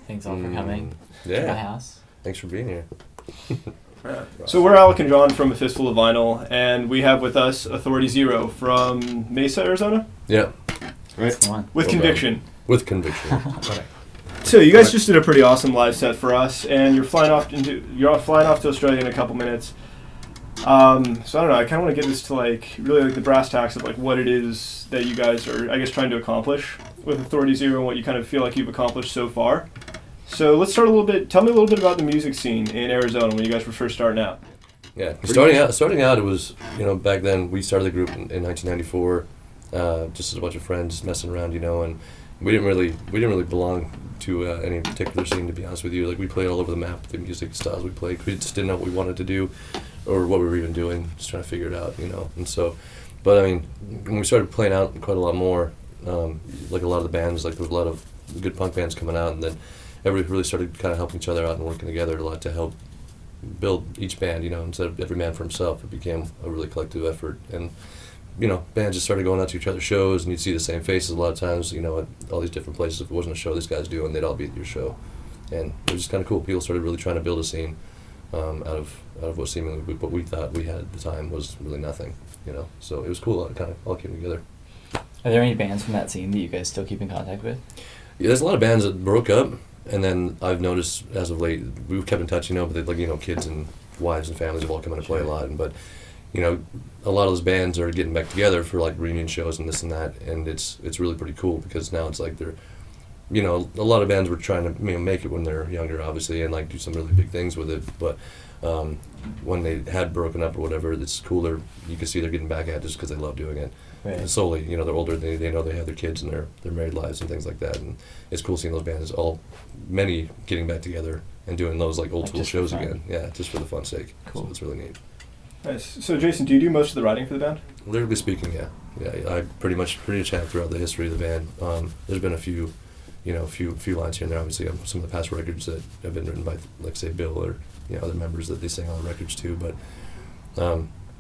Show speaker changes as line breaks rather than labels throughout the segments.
Thanks all for coming to my house.
Thanks for being here.
So we're Alec and John from A Fistful of Vinyl, and we have with us Authority Zero from Mesa, Arizona?
Yeah.
Right. With conviction.
With conviction.
So you guys just did a pretty awesome live set for us, and you're flying off to Australia in a couple minutes. So I don't know, I kind of want to get this to really the brass tacks of what it is that you guys are, I guess, trying to accomplish with Authority Zero and what you kind of feel like you've accomplished so far. So let's start tell me a little bit about the music scene in Arizona when you guys were first starting out.
Yeah, starting out, it was, back then we started the group in 1994, just as a bunch of friends messing around, and we didn't really belong to any particular scene, to be honest with you. We played all over the map, the music styles we played. We just didn't know what we wanted to do or what we were even doing, just trying to figure it out, And so, but I mean, when we started playing out quite a lot more, a lot of the bands, there was a lot of good punk bands coming out, and then everybody really started kind of helping each other out and working together a lot to help build each band, instead of every man for himself. It became a really collective effort. And, bands just started going out to each other's shows, and you'd see the same faces a lot of times, at all these different places. If it wasn't a show this guy's doing, they'd all be at your show. And it was just kind of cool. People started really trying to build a scene out of what seemingly what we thought we had at the time was really nothing, So it was cool. It kind of all came together.
Are there any bands from that scene that you guys still keep in contact with?
Yeah, there's a lot of bands that broke up. And then I've noticed as of late, we've kept in touch, but they, kids and wives and families have all come in to play a lot. But, a lot of those bands are getting back together for reunion shows and this and that, and it's really pretty cool because now it's they're, a lot of bands were trying to make it when they're younger, obviously, and do some really big things with it. But when they had broken up or whatever, it's cooler. You can see they're getting back at it just because they love doing it. Right. And slowly, they're older, they know they have their kids and their married lives and things like that, and it's cool seeing those bands, many getting back together and doing those old school shows again. Yeah, just for the fun's sake. Cool. So it's really neat. Nice.
So Jason, do you do most of the writing for the band?
Literally speaking, yeah. I pretty much have throughout the history of the band. There's been a few lines here and there, obviously, on some of the past records that have been written by, say, Bill or other members that they sing on the records too. But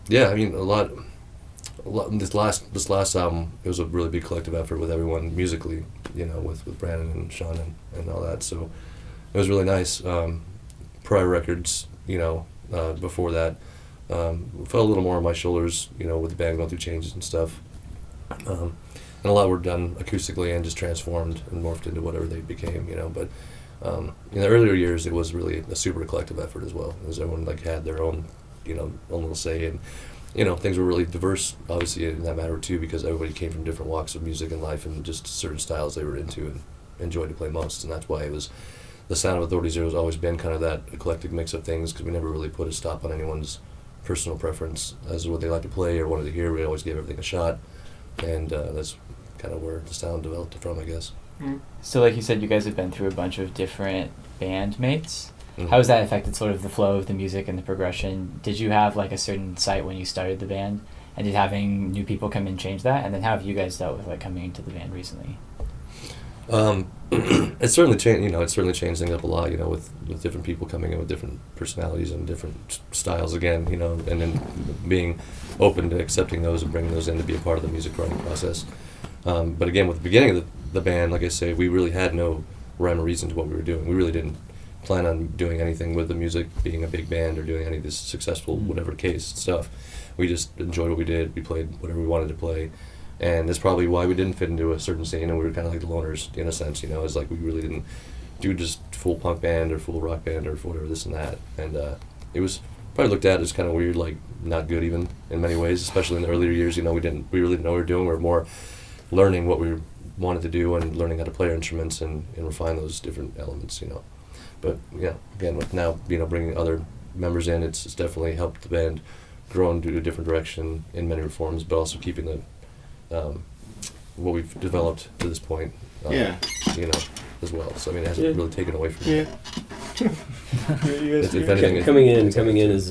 yeah, I mean, a lot. This last album, it was a really big collective effort with everyone musically, with Brandon and Sean and all that. So it was really nice. Prior records, before that, felt a little more on my shoulders, with the band going through changes and stuff. And a lot were done acoustically and just transformed and morphed into whatever they became, But in the earlier years, it was really a super collective effort as well, as everyone had their own, own little say. And things were really diverse, obviously, in that matter, too, because everybody came from different walks of music and life and just certain styles they were into and enjoyed to play most. And that's why the sound of Authority Zero has always been kind of that eclectic mix of things, because we never really put a stop on anyone's personal preference as to what they like to play or wanted to hear. We always gave everything a shot, and that's kind of where the sound developed from, I guess.
Mm-hmm. So like you said, you guys have been through a bunch of different bandmates. Mm-hmm. How has that affected sort of the flow of the music and the progression? Did you have a certain sight when you started the band, and did having new people come in change that? And then how have you guys dealt with coming into the band recently?
It certainly changed. It certainly changed things up a lot. With different people coming in with different personalities and different styles again. And then being open to accepting those and bringing those in to be a part of the music writing process. But again, with the beginning of the band, like I say, we really had no rhyme or reason to what we were doing. We really didn't plan on doing anything with the music, being a big band or doing any of this successful, whatever case stuff. We just enjoyed what we did. We played whatever we wanted to play. And that's probably why we didn't fit into a certain scene, and we were kind of like the loners in a sense, is we really didn't do just full punk band or full rock band or whatever, this and that. And it was probably looked at as kind of weird, not good even in many ways, especially in the earlier years. We really didn't know what we were doing. We were more learning what we wanted to do and learning how to play our instruments and refine those different elements, But yeah, again, with now bringing other members in, it's definitely helped the band grow into a different direction in many forms, but also keeping the what we've developed to this point, as well. So it hasn't really taken away from it.
If anything, coming in is,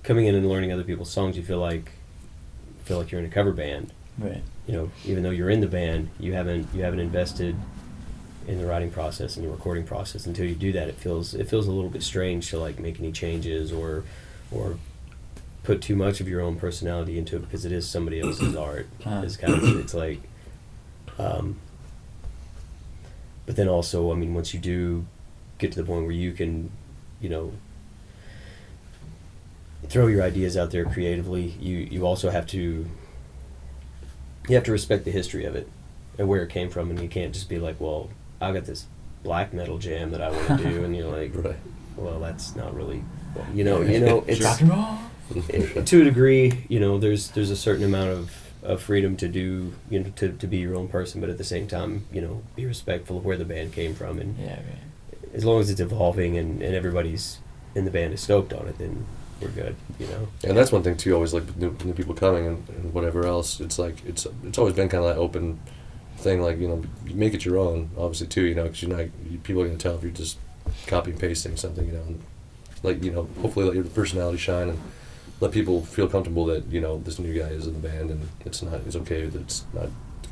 coming in and learning other people's songs, you feel like you're in a cover band.
Right.
Even though you're in the band, you haven't invested in the writing process and the recording process. Until you do that, it feels a little bit strange to make any changes or put too much of your own personality into it, because it is somebody else's art. It's kind of, it's But then also, I mean, once you do get to the point where you can, throw your ideas out there creatively, you also have to respect the history of it and where it came from, and you can't just be like, well, I got this black metal jam that I want to do, and you're like,
Right.
well, that's not really, it's
Rock and roll.
to a degree, there's a certain amount of freedom to do, to be your own person, but at the same time, be respectful of where the band came from, and
Yeah, right.
as long as it's evolving and everybody's in the band is stoked on it, then we're good,
And that's one thing too. Always like with new people coming and whatever else. It's like it's always been kind of that open thing. Like you make it your own, obviously too. Because people are gonna tell if you're just copy and pasting something. And like hopefully let your personality shine and let people feel comfortable that this new guy is in the band and it's okay that it's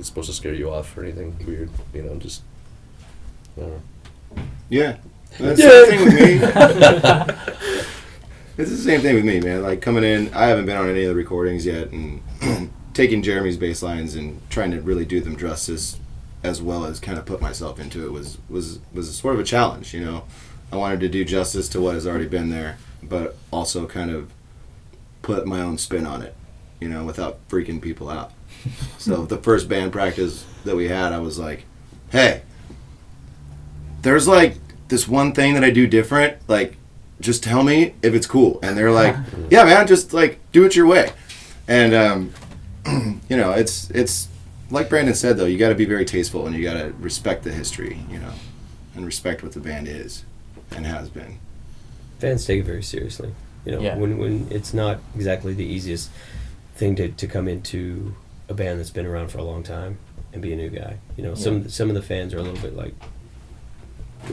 supposed to scare you off or anything weird. Just I don't know.
Yeah. That's the same thing with me. It's the same thing with me, man. Like coming in, I haven't been on any of the recordings yet, and taking Jeremy's bass lines and trying to really do them justice, as well as kind of put myself into it, was sort of a challenge. I wanted to do justice to what has already been there, but also kind of put my own spin on it, without freaking people out. So the first band practice that we had, I was like, hey, there's like this one thing that I do different, like, just tell me if it's cool. And they're like, yeah, man, just like do it your way. And it's like Brandon said, though, you got to be very tasteful and you got to respect the history, and respect what the band is and has been.
Fans take it very seriously.
Yeah.
When it's not exactly the easiest thing to come into a band that's been around for a long time and be a new guy. Some of the fans are a little bit like,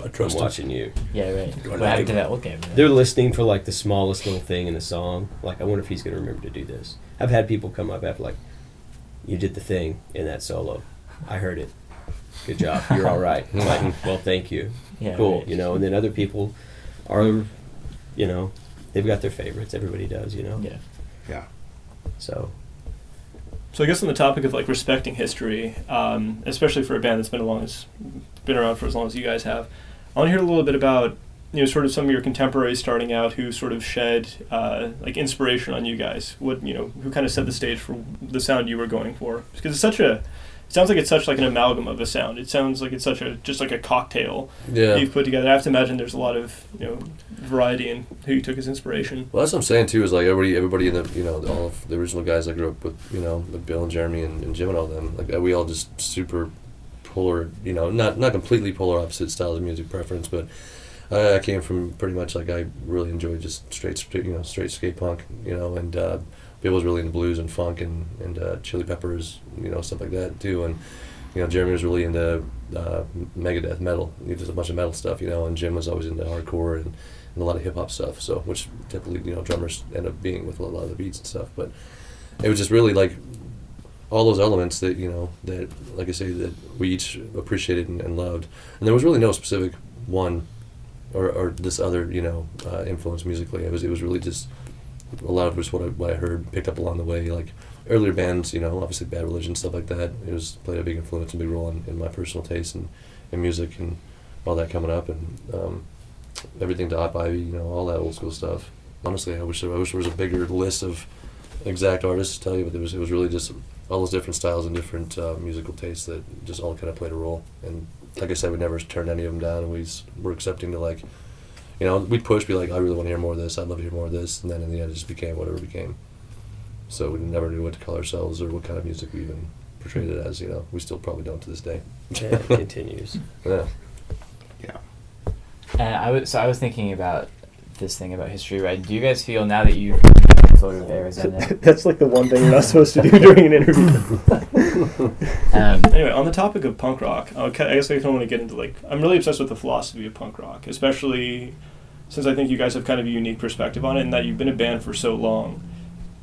I trust
I'm
him.
watching you.
Yeah, right. What happened to that old game?
They're listening for like the smallest little thing in the song. Like, I wonder if he's going to remember to do this. I've had people come up after like, you did the thing in that solo. I heard it. Good job. You're all right. I'm like, well, thank you.
Yeah,
Cool.
right.
And then other people are, they've got their favorites. Everybody does,
Yeah.
Yeah.
So
So I guess on the topic of like respecting history, especially for a band that's been around for as long as you guys have, I want to hear a little bit about sort of some of your contemporaries starting out who sort of shed like inspiration on you guys. What who kind of set the stage for the sound you were going for? Because it sounds like it's such like an amalgam of a sound. It sounds like it's just like a cocktail that you've put together. I have to imagine there's a lot of variety in who you took as inspiration.
Well, that's what I'm saying too. Is like everybody in the all of the original guys I grew up with, with Bill and Jeremy and Jim and all them. Like we all just super polar, not completely polar opposite styles of music preference, but I came from pretty much like I really enjoyed just straight skate punk, and Bill was really into blues and funk and Chili Peppers, stuff like that too, and Jeremy was really into Megadeth metal. He did a bunch of metal stuff, and Jim was always into hardcore and a lot of hip hop stuff. So which typically drummers end up being with a lot of the beats and stuff, but it was just really like all those elements that that like I say that we each appreciated and loved, and there was really no specific one or this other influence musically. It was really just a lot of it was what I heard, picked up along the way, like earlier bands, obviously Bad Religion, stuff like that. It was played a big influence and big role in my personal taste and in music and all that coming up, and everything to Op Ivy, all that old school stuff. Honestly, I wish there was a bigger list of exact artists to tell you, but it was really just all those different styles and different musical tastes that just all kind of played a role. And like I said, we never turned any of them down, and we were accepting to like, we'd push, be like, I really want to hear more of this, I'd love to hear more of this, and then in the end it just became whatever it became. So we never knew what to call ourselves or what kind of music we even portrayed it as, we still probably don't to this day.
yeah, it continues.
Yeah.
Yeah.
I was thinking about this thing about history, right? Do you guys feel now that you've sort of Arizona?
That's like the one thing you're not supposed to do during an interview. Anyway, on the topic of punk rock, I guess I kind of want to get into I'm really obsessed with the philosophy of punk rock, especially since I think you guys have kind of a unique perspective on it, and that you've been a band for so long.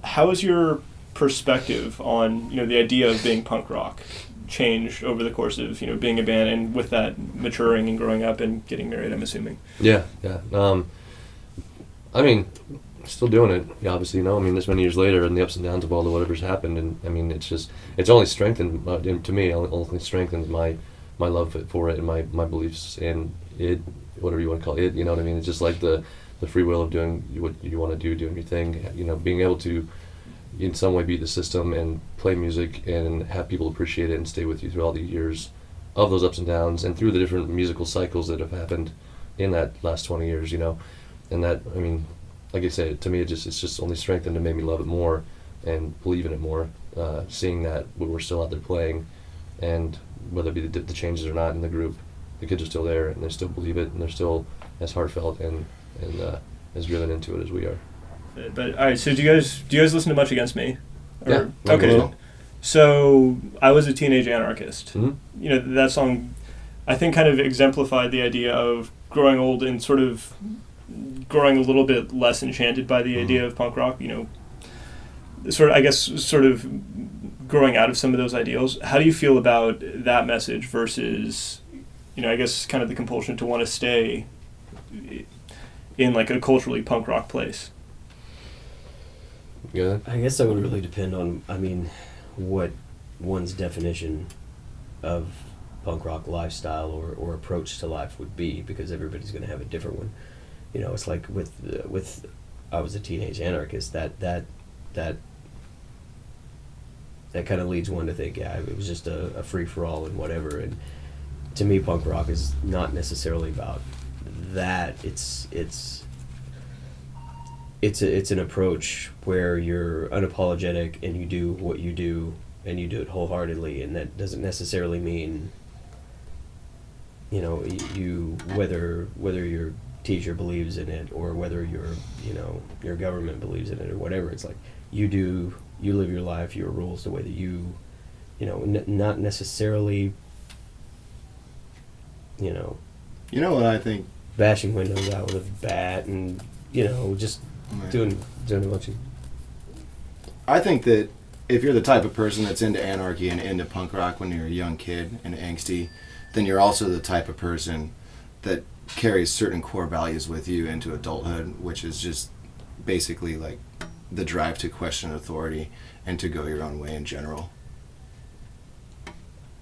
How has your perspective on the idea of being punk rock changed over the course of being a band, and with that maturing and growing up and getting married, I'm assuming?
Yeah. I mean, still doing it, obviously, this many years later, and the ups and downs of whatever's happened, and it's only strengthened, to me, only strengthened my my love for it and my beliefs and it, whatever you want to call it, you know what I mean? It's just like the free will of doing what you want to do, doing your thing, you know, being able to in some way beat the system and play music and have people appreciate it and stay with you through all the years of those ups and downs and through the different musical cycles that have happened in that last 20 years, you know. And that, I mean, like I said, to me it's just only strengthened and made me love it more and believe in it more, seeing that we're still out there playing, and whether it be the changes or not in the group, the kids are still there and they still believe it and they're still as heartfelt and as driven into it as we are.
But all right, so do you guys listen to much Against Me?
Yeah.
Okay. So I Was a Teenage Anarchist.
Mm-hmm.
You know, that song, I think, kind of exemplified the idea of growing old and sort of growing a little bit less enchanted by the idea of punk rock. You know, sort of growing out of some of those ideals. How do you feel about that message versus, you know, I guess kind of the compulsion to want to stay in like a culturally punk rock place?
Yeah.
I guess that would really depend on, I mean, what one's definition of punk rock lifestyle or approach to life would be, because everybody's going to have a different one. You know, it's like with I Was a Teenage Anarchist, that kind of leads one to think, yeah, it was just a free-for-all and whatever. And to me, punk rock is not necessarily about that. It's an approach where you're unapologetic and you do what you do and you do it wholeheartedly, and that doesn't necessarily mean, you know, you whether your teacher believes in it or whether your government believes in it or whatever. It's like you live your life, your rules, the way that you know, not necessarily, you know.
You know what I think?
Bashing windows out with a bat and, you know, just doing a bunch of...
I think that if you're the type of person that's into anarchy and into punk rock when you're a young kid and angsty, then you're also the type of person that carries certain core values with you into adulthood, which is just basically like the drive to question authority and to go your own way in general.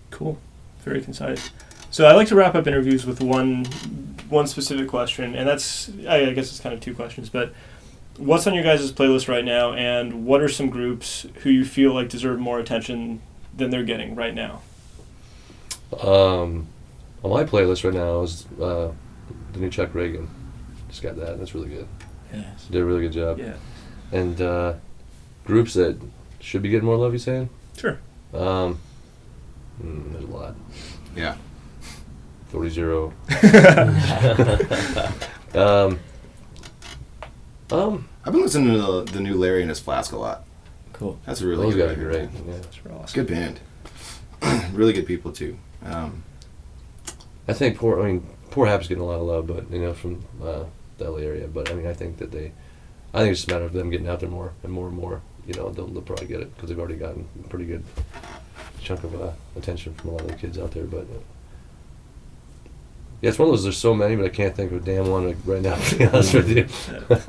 Cool. Very concise. So I like to wrap up interviews with one specific question, and that's, I guess it's kind of two questions, but what's on your guys' playlist right now, and what are some groups who you feel like deserve more attention than they're getting right now?
On my playlist right now is the new Chuck Reagan. Just got that. That's really good.
Yes.
Did a really good job.
Yeah.
And groups that should be getting more love, you saying?
Sure.
There's a lot.
Yeah.
40-0.
I've been listening to the new Larry and his Flask a lot.
Cool.
That's a really
Those
good
guys are
record.
great. Yeah.
That's awesome.
Good band. Really good people too.
I think Poor Hap's getting a lot of love, but from the LA area. But I think that I think it's just a matter of them getting out there more and more and more. They'll probably get it because they've already gotten a pretty good chunk of attention from a lot of the kids out there. But yeah, it's one of those. There's so many, but I can't think of a damn one right now. To be honest with you.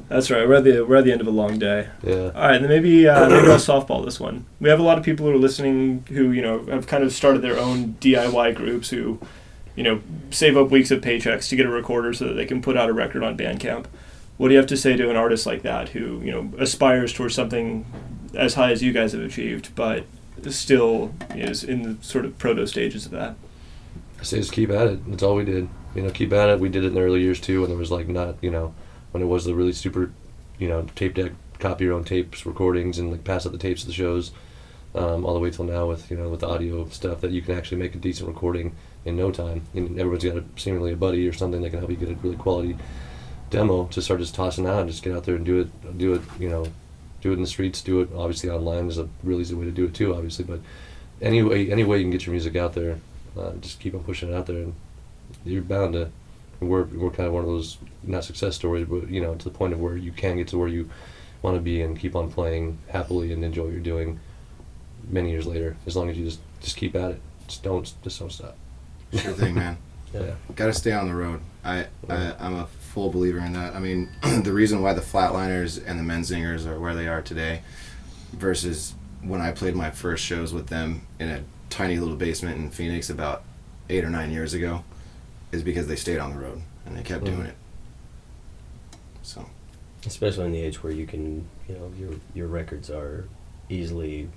That's right. We're at the end of a long day.
Yeah.
All right, then maybe I'll softball this one. We have a lot of people who are listening who have kind of started their own DIY groups who save up weeks of paychecks to get a recorder so that they can put out a record on Bandcamp. What do you have to say to an artist like that who aspires towards something as high as you guys have achieved, but still is in the sort of proto stages of that?
I say just keep at it. That's all we did. Keep at it. We did it in the early years too, when there was not, when it was the really super, tape deck, copy your own tapes, recordings, and pass out the tapes of the shows, all the way till now with with the audio stuff that you can actually make a decent recording in no time. And everyone's got seemingly a buddy or something that can help you get a really quality demo to start just tossing out and just get out there and do it. Do it in the streets. Do it obviously online is a really easy way to do it too, obviously. But any way you can get your music out there, just keep on pushing it out there, and you're bound to. We're kind of one of those, not success stories, but to the point of where you can get to where you want to be and keep on playing happily and enjoy what you're doing many years later, as long as you just keep at it. Just don't stop.
Sure thing, man.
Yeah.
Got to stay on the road. I'm a full believer in that. I mean, the reason why the Flatliners and the Menzingers are where they are today versus when I played my first shows with them in a tiny little basement in Phoenix about 8 or 9 years ago is because they stayed on the road and they kept doing it. So,
especially in the age where you can, your records are easily,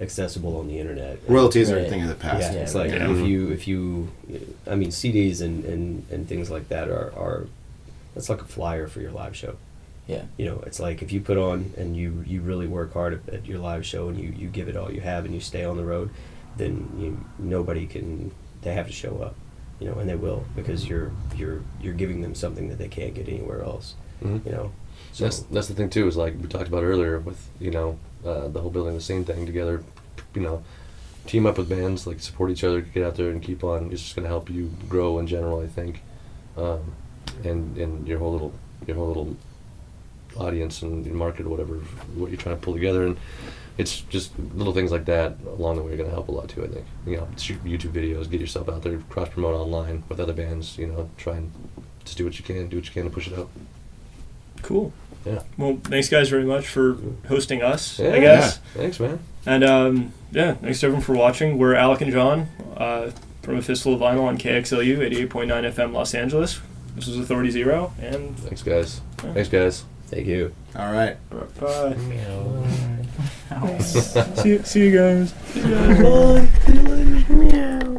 accessible on the internet.
royalties are a thing of the past.
Yeah, it's like if you, I mean, CDs and things like that are that's like a flyer for your live show.
Yeah.
It's like if you put on and you really work hard at your live show and you give it all you have and you stay on the road, then they have to show up, and they will, because you're giving them something that they can't get anywhere else. So
that's the thing too, is like we talked about earlier with the whole building the scene thing together. Team up with bands, like support each other, get out there and keep on. It's just going to help you grow in general, I think, and your whole little audience and market or whatever, what you're trying to pull together. And it's just little things like that along the way are going to help a lot too, I think. Shoot YouTube videos, get yourself out there, cross promote online with other bands. Try and just do what you can to push it out.
Cool.
Yeah.
Well, thanks guys very much for hosting us,
Yeah,
I guess.
Yeah. Thanks, man.
And thanks to everyone for watching. We're Alec and John from A Fistful Of Vinyl on KXLU 88.9 FM Los Angeles. This was Authority Zero, and
Thanks, guys. Thanks, guys.
thank you.
All right.
bye.
Meow.
See you guys.
See you guys.